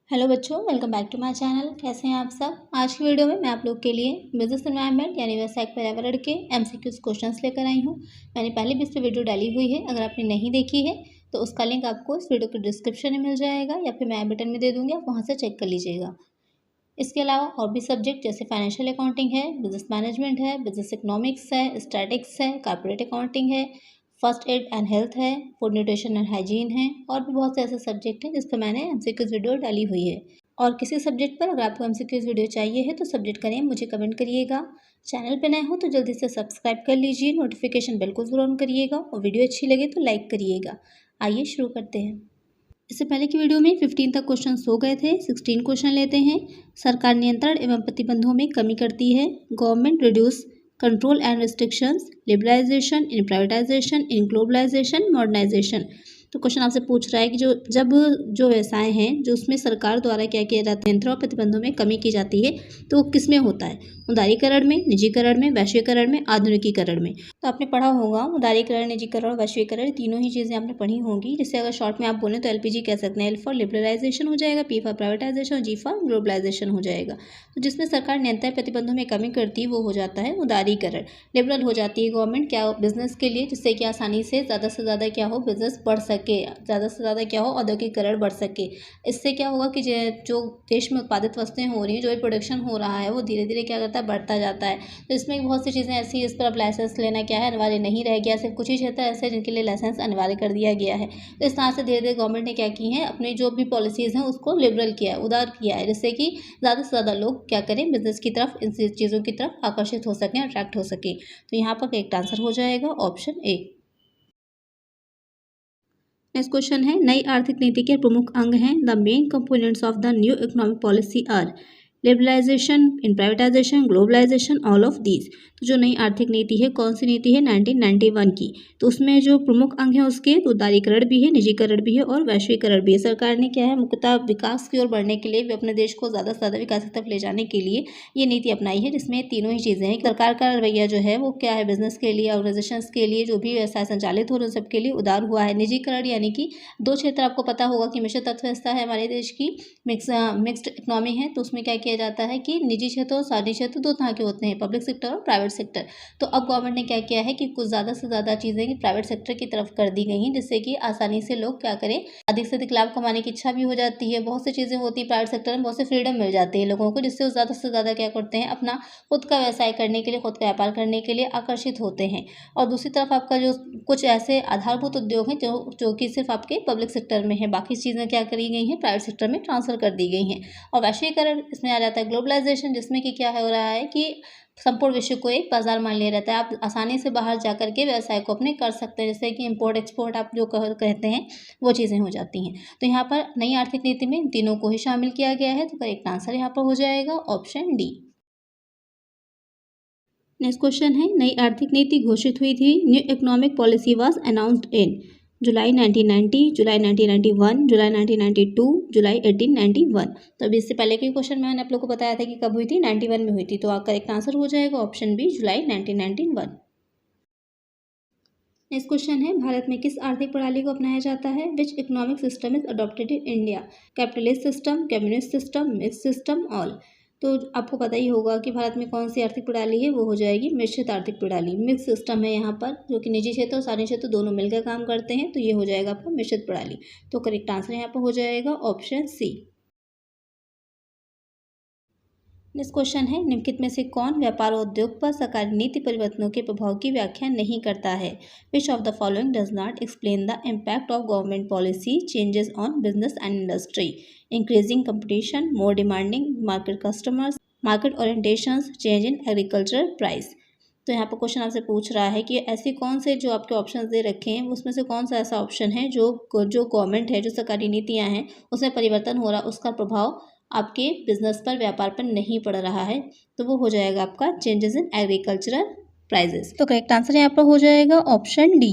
Hello बच्चों, welcome back to my channel. कैसे हैं आप सब। आज की वीडियो में मैं आप लोग के लिए बिजनेस एनवायरनमेंट यानी व्यावसायिक पर्यावरण के एमसीक्यूज क्वेश्चंस लेकर आई हूं। मैंने पहले भी इस पर वीडियो डाली हुई है, अगर आपने नहीं देखी है तो उसका लिंक आपको इस वीडियो के डिस्क्रिप्शन में मिल जाएगा या फिर मैं आई बटन में दे दूँगी, आप वहाँ से चेक कर लीजिएगा। इसके अलावा और भी सब्जेक्ट जैसे फाइनेंशियल अकाउंटिंग है, बिजनेस मैनेजमेंट है, बिजनेस इकोनॉमिक्स है, स्टैटिक्स है, कॉर्पोरेट अकाउंटिंग है, फर्स्ट एड एंड हेल्थ है, फूड न्यूट्रिशन एंड हाइजीन है और भी बहुत से ऐसे सब्जेक्ट हैं जिस पर मैंने एमसीक्यूज वीडियो डाली हुई है। और किसी सब्जेक्ट पर अगर आपको एमसीक्यूज वीडियो चाहिए है तो सब्जेक्ट का नेम मुझे कमेंट करिएगा। चैनल पे नए हो तो जल्दी से सब्सक्राइब कर लीजिए, नोटिफिकेशन बेल को जरूर ऑन करिएगा और वीडियो अच्छी लगे तो लाइक करिएगा। आइए शुरू करते हैं। इससे पहले की वीडियो में 15 तक क्वेश्चन हो गए थे, 16 क्वेश्चन लेते हैं। सरकार नियंत्रण एवं प्रतिबंधों में कमी करती है। Government reduce control and restrictions, liberalisation in privatisation in globalisation modernisation. तो क्वेश्चन आपसे पूछ रहा है कि जो व्यवसाय हैं जो उसमें सरकार द्वारा क्या किया जाता है, नियंत्रण और प्रतिबंधों में कमी की जाती है, तो वो किस में होता है। उदारीकरण में, निजीकरण में, वैश्वीकरण में, आधुनिकीकरण में। तो आपने पढ़ा होगा उदारीकरण, निजीकरण और वैश्वीकरण, तीनों ही चीज़ें आपने पढ़ी होंगी। जिससे अगर शॉर्ट में आप बोलें तो एलपीजी कह सकते हैं। एल फॉर लिबरलाइजेशन हो जाएगा, पी फॉर प्राइवेटाइजेशन और जी फॉर ग्लोबलाइजेशन हो जाएगा। तो जिसमें सरकार नियंत्रण प्रतिबंधों में कमी करती है वो हो जाता है उदारीकरण। लिबरल हो जाती है गवर्नमेंट क्या बिजनेस के लिए, जिससे कि आसानी से ज़्यादा से ज़्यादा क्या हो बिजनेस बढ़ सके, ज़्यादा से ज़्यादा क्या हो औद्योगिकरण बढ़ सके। इससे क्या होगा कि जो देश में उत्पादित वस्तुएं हो रही हैं, जो भी प्रोडक्शन हो रहा है वो धीरे धीरे क्या करता है, बढ़ता जाता है। तो इसमें बहुत सी चीज़ें ऐसी इस पर अब लाइसेंस लेना क्या है अनिवार्य नहीं रह गया। सिर्फ कुछ ही क्षेत्र ऐसे हैं जिनके लिए लाइसेंस अनिवार्य कर दिया गया है। तो इस तरह से धीरे धीरे गवर्नमेंट ने क्या की है, अपनी जो भी पॉलिसीज़ हैं उसको लिबरल किया है, उदार किया है, जिससे कि ज़्यादा से ज़्यादा लोग क्या करें, बिजनेस की तरफ, इन चीज़ों की तरफ आकर्षित हो सकें, अट्रैक्ट हो सके। तो यहाँ पर करेक्ट आंसर हो जाएगा ऑप्शन ए। नेक्स्ट क्वेश्चन है, नई आर्थिक नीति के प्रमुख अंग हैं। The main components of the new economic policy are liberalisation in privatisation globalisation all of these. तो जो नई आर्थिक नीति है कौन सी नीति है, 1991 की। तो उसमें जो प्रमुख अंग है उसके तो उदारीकरण भी है, निजीकरण भी है और वैश्वीकरण भी है। सरकार ने क्या है मुख्यतः विकास की ओर बढ़ने के लिए, अपने देश को ज़्यादा से ज़्यादा विकास की तरफ ले जाने के लिए ये नीति अपनाई है, जिसमें तीनों ही चीज़ें हैं। सरकार का रवैया जो है वो क्या है, बिजनेस के लिए, ऑर्गेनाइजेशन के लिए, जो भी व्यवसाय संचालित हो रहे हैं सबके लिए उदार हुआ है। निजीकरण यानी कि दो क्षेत्र आपको पता होगा कि मिश्रित अर्थव्यवस्था है हमारे देश की, मिक्स्ड इकोनॉमी है। तो उसमें क्या किया जाता है कि निजी क्षेत्र और सार्वजनिक क्षेत्र दो तरह के होते हैं, पब्लिक सेक्टर और प्राइवेट सेक्टर। तो अब गवर्नमेंट ने क्या किया है कि कुछ ज़्यादा से ज़्यादा चीज़ें प्राइवेट सेक्टर की तरफ कर दी गई हैं, जिससे कि आसानी से लोग क्या करें, अधिक से अधिक लाभ कमाने की इच्छा भी हो जाती है। बहुत सी चीज़ें होती है प्राइवेट सेक्टर में, बहुत से फ्रीडम मिल जाती है लोगों को, जिससे वो ज़्यादा से ज़्यादा क्या करते हैं, अपना खुद का व्यवसाय करने के लिए, खुद का व्यापार करने के लिए आकर्षित होते हैं। और दूसरी तरफ आपका जो कुछ ऐसे आधारभूत उद्योग हैं जो कि सिर्फ आपके पब्लिक सेक्टर में है, बाकी चीज़ें क्या करी गई हैं, प्राइवेट सेक्टर में ट्रांसफ़र कर दी गई हैं। और वैश्वीकरण इसमें आ जाता है ग्लोबलाइजेशन, जिसमें कि क्या हो रहा है कि संपूर्ण विश्व को एक बाजार मान लिया रहता है। आप आसानी से बाहर जा कर के व्यवसाय को अपने कर सकते हैं, जैसे कि इंपोर्ट एक्सपोर्ट आप जो कहते हैं वो चीज़ें हो जाती हैं। तो यहाँ पर नई आर्थिक नीति में इन तीनों को ही शामिल किया गया है। तो करेक्ट आंसर यहाँ पर हो जाएगा ऑप्शन डी। नेक्स्ट क्वेश्चन है, नई आर्थिक नीति घोषित हुई थी। New economic policy was announced in July 1990, July 1991, July 1992, July 1891। तो अभी इससे पहले के क्वेश्चन मैंने आप लोग को बताया था कि कब हुई थी, 91 में हुई थी। तो करेक्ट आंसर हो जाएगा ऑप्शन बी, जुलाई 1991। नेक्स्ट क्वेश्चन है, भारत में किस आर्थिक प्रणाली को अपनाया जाता है। Which economic system is adopted in India, capitalist system, communist system, mix system, all. तो आपको पता ही होगा कि भारत में कौन सी आर्थिक प्रणाली है, वो हो जाएगी मिश्रित आर्थिक प्रणाली। मिक्स सिस्टम है यहाँ पर, जो कि निजी क्षेत्र और सार्वजनिक क्षेत्र दोनों मिलकर काम करते हैं। तो ये हो जाएगा आपका मिश्रित प्रणाली। तो करेक्ट आंसर यहाँ पर हो जाएगा ऑप्शन सी। नेक्स्ट क्वेश्चन है, निम्नलिखित में से कौन व्यापार और उद्योग पर सरकारी नीति परिवर्तनों के प्रभाव की व्याख्या नहीं करता है। Which of the following does not explain the impact of government policy changes on business and industry, increasing competition, more demanding market customers, market orientations, change in agricultural price. तो यहाँ पर क्वेश्चन आपसे पूछ रहा है कि ऐसी कौन से जो आपके ऑप्शन दे रखे हैं उसमें से कौन सा ऐसा ऑप्शन है जो गवर्नमेंट है, जो सरकारी नीतियाँ हैं उसमें परिवर्तन हो रहा, उसका प्रभाव आपके बिजनेस पर, व्यापार पर नहीं पड़ रहा है। तो वो हो जाएगा आपका चेंजेस इन एग्रीकल्चरल प्राइजेस। तो करेक्ट आंसर यहाँ पर हो जाएगा ऑप्शन डी।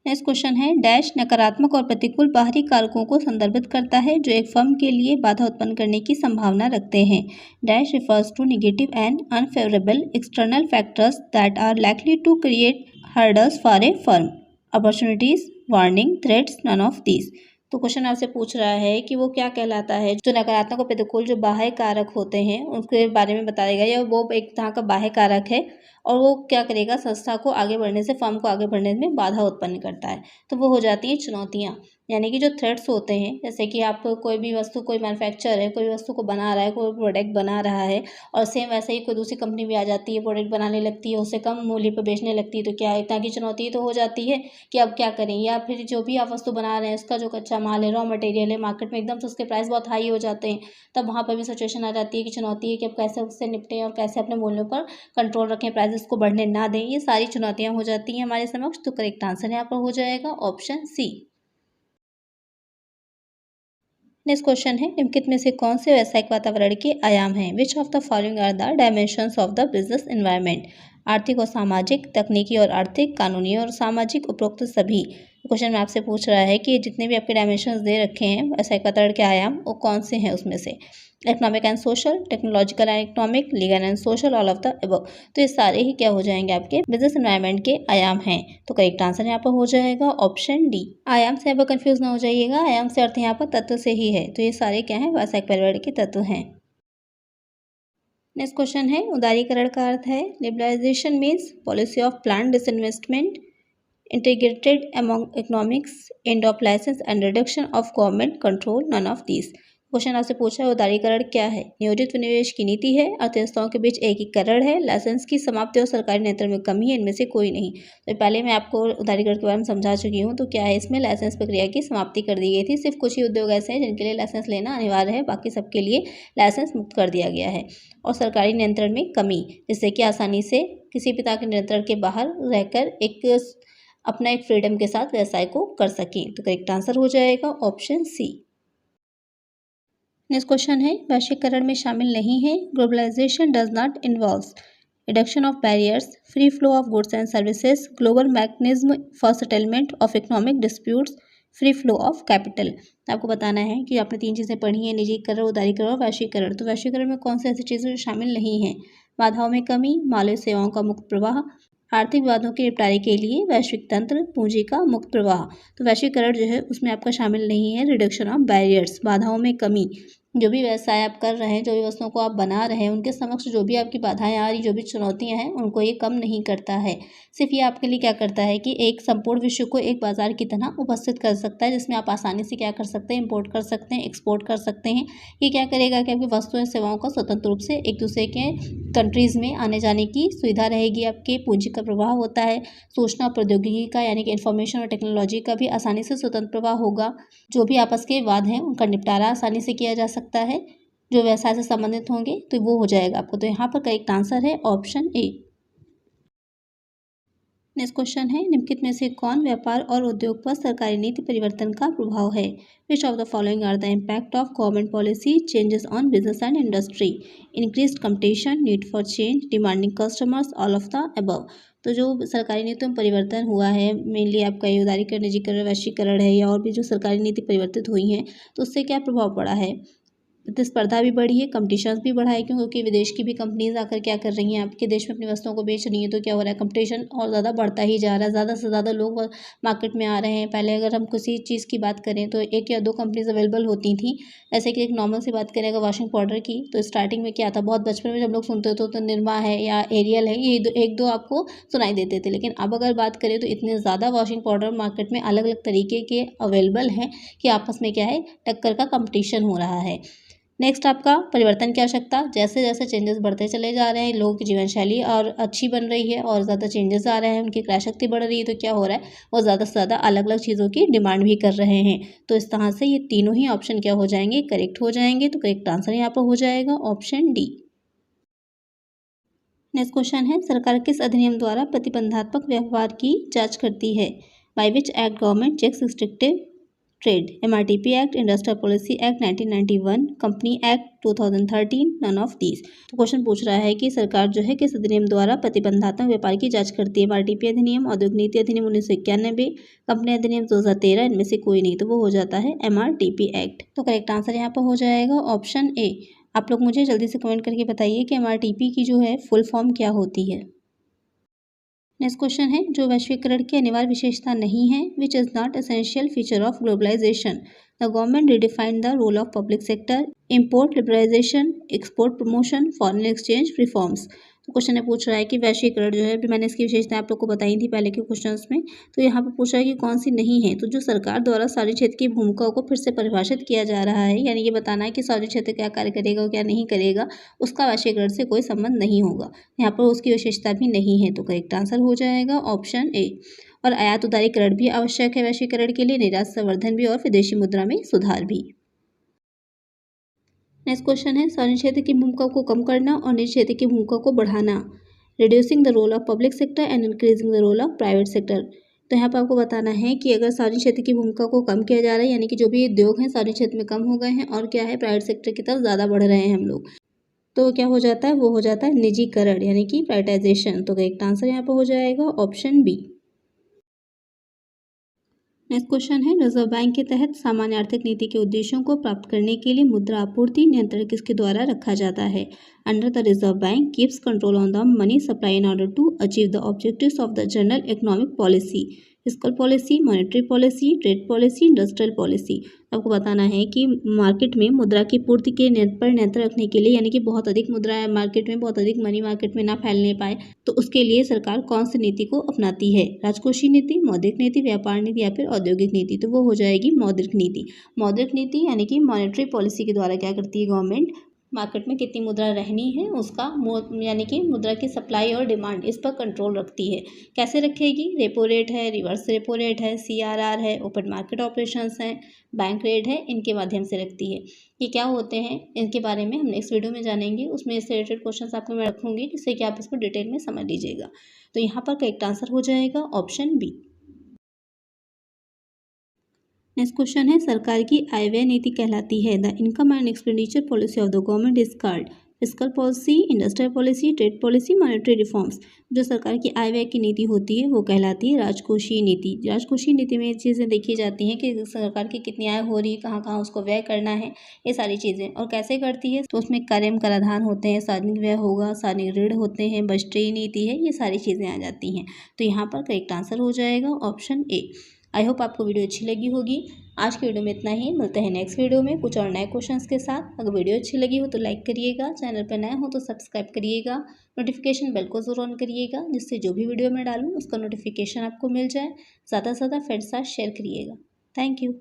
नेक्स्ट क्वेश्चन है, डैश नकारात्मक और प्रतिकूल बाहरी कारकों को संदर्भित करता है जो एक फर्म के लिए बाधा उत्पन्न करने की संभावना रखते हैं। Dash refers to negative and unfavourable external factors that are likely to create hurdles for a firm, opportunities, warning, threats, none of these. तो क्वेश्चन आपसे पूछ रहा है कि वो क्या कहलाता है, जो नकारात्मक और प्रतिकूल जो बाह्य कारक होते हैं उनके बारे में बताएगा, या वो एक तरह का बाह्य कारक है और वो क्या करेगा, संस्था को आगे बढ़ने से, फर्म को आगे बढ़ने में बाधा उत्पन्न करता है। तो वो हो जाती हैं चुनौतियाँ, यानी कि जो थ्रेट्स होते हैं, जैसे कि आप कोई भी वस्तु, कोई मैन्युफैक्चर है, कोई वस्तु को बना रहा है, कोई प्रोडक्ट बना रहा है और सेम वैसे ही कोई दूसरी कंपनी भी आ जाती है, प्रोडक्ट बनाने लगती है, उससे कम मूल्य पर बेचने लगती है, तो क्या एक तरह की चुनौती तो हो जाती है कि अब क्या करें। या फिर जो भी आप वस्तु बना रहे हैं, उसका जो कच्चा माल है, रॉ मटेरियल है, मार्केट में एकदम से उसके प्राइस बहुत हाई हो जाते हैं, तब वहाँ पर भी सिचुएशन आ जाती है कि चुनौती है कि अब कैसे उससे निपटें और कैसे अपने मूल्यों पर कंट्रोल रखें, प्राइसेस को बढ़ने ना दें। ये सारी चुनौतियाँ हो जाती हैं हमारे समक्ष। तो करेक्ट आंसर यहाँ पर हो जाएगा ऑप्शन सी। नेक्स्ट क्वेश्चन है, निम्नलिखित में से कौन से व्यावसायिक वातावरण के आयाम हैं? Which of the following are the dimensions of the business environment? आर्थिक और सामाजिक, तकनीकी और आर्थिक, कानूनी और सामाजिक, उपरोक्त सभी। क्वेश्चन में आपसे पूछ रहा है कि जितने भी आपके डायमेंशंस दे रखे हैं व्यावसायिक वातावरण के आयाम, वो कौन से हैं उसमें से? Economic and social, technological and economic, legal and social, all of the above. तो ये सारे ही क्या हो जाएंगे, आपके बिजनेस एनवायरनमेंट के आयाम हैं। तो करेक्ट आंसर यहाँ पर हो जाएगा ऑप्शन डी। आयाम से यहाँ पर कंफ्यूज ना हो जाइएगा, आयाम से अर्थ यहाँ पर तत्व से ही है, तो ये सारे क्या हैं, व्यावसायिक पर्यावरण के तत्व हैं। नेक्स्ट क्वेश्चन है, उदारीकरण का अर्थ है, liberalisation means policy of plan disinvestment integrated among economics, end of license and reduction of government control, none of these। Question आपसे पूछा है, उदारीकरण क्या है? नियोजित विनिवेश की नीति है, अर्थव्यवस्थाओं के बीच एकीकरण है, लाइसेंस की समाप्ति और सरकारी नियंत्रण में कमी है, इनमें से कोई नहीं। तो पहले मैं आपको उदारीकरण के बारे में समझा चुकी हूँ। तो क्या है, इसमें लाइसेंस प्रक्रिया की समाप्ति कर दी गई थी। सिर्फ कुछ ही उद्योग ऐसे हैं जिनके लिए लाइसेंस लेना अनिवार्य है, बाकी सबके लिए लाइसेंस मुक्त कर दिया गया है। और सरकारी नियंत्रण में कमी, जिससे कि आसानी से किसी पिता के नियंत्रण के बाहर रहकर एक अपना एक फ्रीडम के साथ व्यवसाय को कर सकें। तो करेक्ट आंसर हो जाएगा ऑप्शन सी। नेक्स्ट क्वेश्चन है, वैश्वीकरण में शामिल नहीं है। Globalisation does not involves reduction of barriers, free flow of goods and services, global mechanism for settlement of economic disputes, free flow of capital. आपको बताना है कि आपने 3 चीज़ें पढ़ी हैं, निजीकरण, उदारीकरण और वैश्वीकरण। तो वैश्वीकरण में कौन सी ऐसी चीज़ें शामिल नहीं हैं? बाधाओं में कमी, मानवीय सेवाओं का मुक्त प्रवाह, आर्थिक वादों के निपटारे के लिए वैश्विक तंत्र, पूंजी का मुक्त प्रवाह। तो वैश्वीकरण जो है उसमें आपका शामिल नहीं है रिडक्शन ऑफ बैरियर्स, बाधाओं में कमी। जो भी व्यवसाय आप कर रहे हैं, जो भी वस्तुओं को आप बना रहे हैं, उनके समक्ष जो भी आपकी बाधाएं आ रही, जो भी चुनौतियां हैं, उनको ये कम नहीं करता है। सिर्फ ये आपके लिए क्या करता है कि एक संपूर्ण विश्व को एक बाजार की तरह उपस्थित कर सकता है, जिसमें आप आसानी से क्या कर सकते हैं, इंपोर्ट कर सकते हैं, एक्सपोर्ट कर सकते हैं। ये क्या करेगा कि आपकी वस्तुएं सेवाओं का स्वतंत्र रूप से एक दूसरे के कंट्रीज़ में आने जाने की सुविधा रहेगी। आपके पूंजी का प्रवाह होता है, सूचना और प्रौद्योगिकी का, यानी कि इन्फॉर्मेशन और टेक्नोलॉजी का भी आसानी से स्वतंत्र प्रवाह होगा। जो भी आपस के वाद हैं उनका निपटारा आसानी से किया जा सकता है, जो व्यवसाय से संबंधित होंगे, तो वो हो जाएगा आपको। तो यहाँ पर करेक्ट आंसर है ऑप्शन ए। नेक्स्ट क्वेश्चन है, निम्नलिखित में से कौन व्यापार और उद्योग पर सरकारी नीति परिवर्तन का प्रभाव है? Which of the following are the impact of government policy changes on business and industry? Increased competition, need for change, demanding customers, all of the above. तो जो सरकारी नीतियों में परिवर्तन हुआ है, मेनली आपका ये उदारीकरण, निजीकरण, वैश्वीकरण है, या और भी जो सरकारी नीति परिवर्तित हुई हैं, तो उससे क्या प्रभाव पड़ा है? प्रतिस्पर्धा भी बढ़ी है, कंपटीशन भी बढ़ा है, क्योंकि विदेश की भी कंपनीज आकर क्या कर रही हैं, आपके देश में अपनी वस्तुओं को बेच रही हैं। तो क्या हो रहा है, कंपटीशन और ज़्यादा बढ़ता ही जा रहा है, ज़्यादा से ज़्यादा लोग मार्केट में आ रहे हैं। पहले अगर हम किसी चीज़ की बात करें तो 1 या 2 कंपनीज अवेलेबल होती थी। जैसे कि एक नॉर्मल सी बात करें अगर वॉशिंग पाउडर की, तो स्टार्टिंग में क्या था, बहुत बचपन में जब लोग सुनते थे तो निरमा है या एरियल है, ये 1-2 आपको सुनाई देते थे। लेकिन अब अगर बात करें तो इतने ज़्यादा वॉशिंग पाउडर मार्केट में अलग अलग तरीके के अवेलेबल हैं कि आपस में क्या है, टक्कर का कंपटीशन हो रहा है। नेक्स्ट आपका परिवर्तन की आवश्यकता, जैसे जैसे चेंजेस बढ़ते चले जा रहे हैं, लोगों की जीवन शैली और अच्छी बन रही है और ज़्यादा चेंजेस आ रहे हैं, उनकी क्रय शक्ति बढ़ रही है, तो क्या हो रहा है, वो ज़्यादा से ज़्यादा अलग अलग चीज़ों की डिमांड भी कर रहे हैं। तो इस तरह से ये तीनों ही ऑप्शन क्या हो जाएंगे, करेक्ट हो जाएंगे। तो करेक्ट आंसर यहाँ पर हो जाएगा ऑप्शन डी। नेक्स्ट क्वेश्चन है, सरकार किस अधिनियम द्वारा प्रतिबंधात्मक व्यवहार की जांच करती है? By which act government checks restrictive trade? MRTP act, industrial policy act 1991, company act 2013, none of these. तो क्वेश्चन पूछ रहा है कि सरकार जो है किस अधिनियम द्वारा प्रतिबंधात्मक व्यापार की जांच करती है? MRTP अधिनियम, औद्योगिक नीति अधिनियम 1991, कंपनी अधिनियम 2013, इनमें से कोई नहीं। तो वो हो जाता है MRTP एक्ट। तो करेक्ट आंसर यहाँ पर हो जाएगा ऑप्शन ए। आप लोग मुझे जल्दी से कमेंट करके बताइए कि MRTP की जो है फुल फॉर्म क्या होती है। नेक्स्ट क्वेश्चन है, जो वैश्वीकरण की अनिवार्य विशेषता नहीं है, which is not essential feature of globalisation. The government redefined the role of public sector, import liberalisation, export promotion, foreign exchange reforms. तो क्वेश्चन में पूछ रहा है कि वैश्वीकरण जो है, अभी मैंने इसकी विशेषताएं आप लोग को बताई थी पहले के क्वेश्चंस में। तो यहाँ पर पूछ रहा है कि कौन सी नहीं है। तो जो सरकार द्वारा सार्वजनिक क्षेत्र की भूमिकाओं को फिर से परिभाषित किया जा रहा है, यानी ये बताना है कि सार्वजनिक क्षेत्र क्या कार्य करेगा और क्या नहीं करेगा, उसका वैश्वीकरण से कोई संबंध नहीं होगा। यहाँ पर उसकी विशेषता भी नहीं है, तो करेक्ट आंसर हो जाएगा ऑप्शन ए। और आयात उदारीकरण भी आवश्यक है वैश्वीकरण के लिए, निर्यात संवर्धन भी और विदेशी मुद्रा में सुधार भी। नेक्स्ट क्वेश्चन है, सार्वजनिक क्षेत्र की भूमिका को कम करना और निजी क्षेत्र की भूमिका को बढ़ाना। Reducing the role of public sector and increasing the role of private sector. तो यहाँ पर आपको बताना है कि अगर सार्वजनिक क्षेत्र की भूमिका को कम किया जा रहा है, यानी कि जो भी उद्योग हैं सार्वजनिक क्षेत्र में कम हो गए हैं, और क्या है, प्राइवेट सेक्टर की तरफ ज़्यादा बढ़ रहे हैं हम लोग, तो क्या हो जाता है, वो हो जाता है निजीकरण, यानी कि प्राइवेटाइजेशन। तो करेक्ट आंसर यहाँ पर हो जाएगा ऑप्शन बी। नेक्स्ट क्वेश्चन है, रिजर्व बैंक के तहत सामान्य आर्थिक नीति के उद्देश्यों को प्राप्त करने के लिए मुद्रा आपूर्ति नियंत्रण किसके द्वारा रखा जाता है। Under the reserve bank keeps control on the money supply in order to achieve the objectives of the general economic policy. Fiscal policy, monetary policy, trade policy, industrial policy. आपको बताना है कि मार्केट में मुद्रा की पूर्ति के पर नियंत्रण रखने के लिए, यानी कि बहुत अधिक मुद्रा मार्केट में, बहुत अधिक मनी मार्केट में ना फैलने पाए, तो उसके लिए सरकार कौन सी नीति को अपनाती है। राजकोषीय नीति, मौद्रिक नीति, व्यापार नीति या फिर औद्योगिक नीति। तो वो हो जाएगी मौद्रिक नीति। मौद्रिक नीति यानी कि मॉनेटरी पॉलिसी के द्वारा क्या करती है गवर्नमेंट, मार्केट में कितनी मुद्रा रहनी है उसका यानी कि मुद्रा की सप्लाई और डिमांड, इस पर कंट्रोल रखती है। कैसे रखेगी, रेपो रेट है, रिवर्स रेपो रेट है, CRR है, ओपन मार्केट ऑपरेशंस हैं, बैंक रेट है, इनके माध्यम से रखती है। ये क्या होते हैं, इनके बारे में हम नेक्स्ट वीडियो में जानेंगे। उसमें इससे रिलेटेड क्वेश्चन आपको मैं रखूँगी, जिससे कि आप इसको डिटेल में समझ लीजिएगा। तो यहाँ पर करेक्ट आंसर हो जाएगा ऑप्शन बी। नेक्स्ट क्वेश्चन है, सरकार की आय व्यय नीति कहलाती है। The income and expenditure policy of the government is called fiscal policy, industrial policy, trade policy, monetary reforms. जो सरकार की आय व्यय की नीति होती है वो कहलाती है राजकोषीय नीति। राजकोषीय नीति में ये चीज़ें देखी जाती हैं कि सरकार की कितनी आय हो रही है, कहाँ कहाँ उसको व्यय करना है, ये सारी चीज़ें। और कैसे करती है, तो उसमें कर एवं कराधान होते हैं, सार्वजनिक व्यय होगा, सार्वजनिक ऋण होते हैं, बजटीय नीति है, ये सारी चीज़ें आ जाती हैं। तो यहाँ पर करेक्ट आंसर हो जाएगा ऑप्शन ए। आई होप आपको वीडियो अच्छी लगी होगी। आज की वीडियो में इतना ही, मिलते हैं नेक्स्ट वीडियो में कुछ और नए क्वेश्चंस के साथ। अगर वीडियो अच्छी लगी हो तो लाइक करिएगा, चैनल पर नए हो तो सब्सक्राइब करिएगा, नोटिफिकेशन बेल को ज़रूर ऑन करिएगा, जिससे जो भी वीडियो मैं डालूँ उसका नोटिफिकेशन आपको मिल जाए। ज़्यादा से ज़्यादा फ्रेंड्स के साथ शेयर करिएगा। Thank you.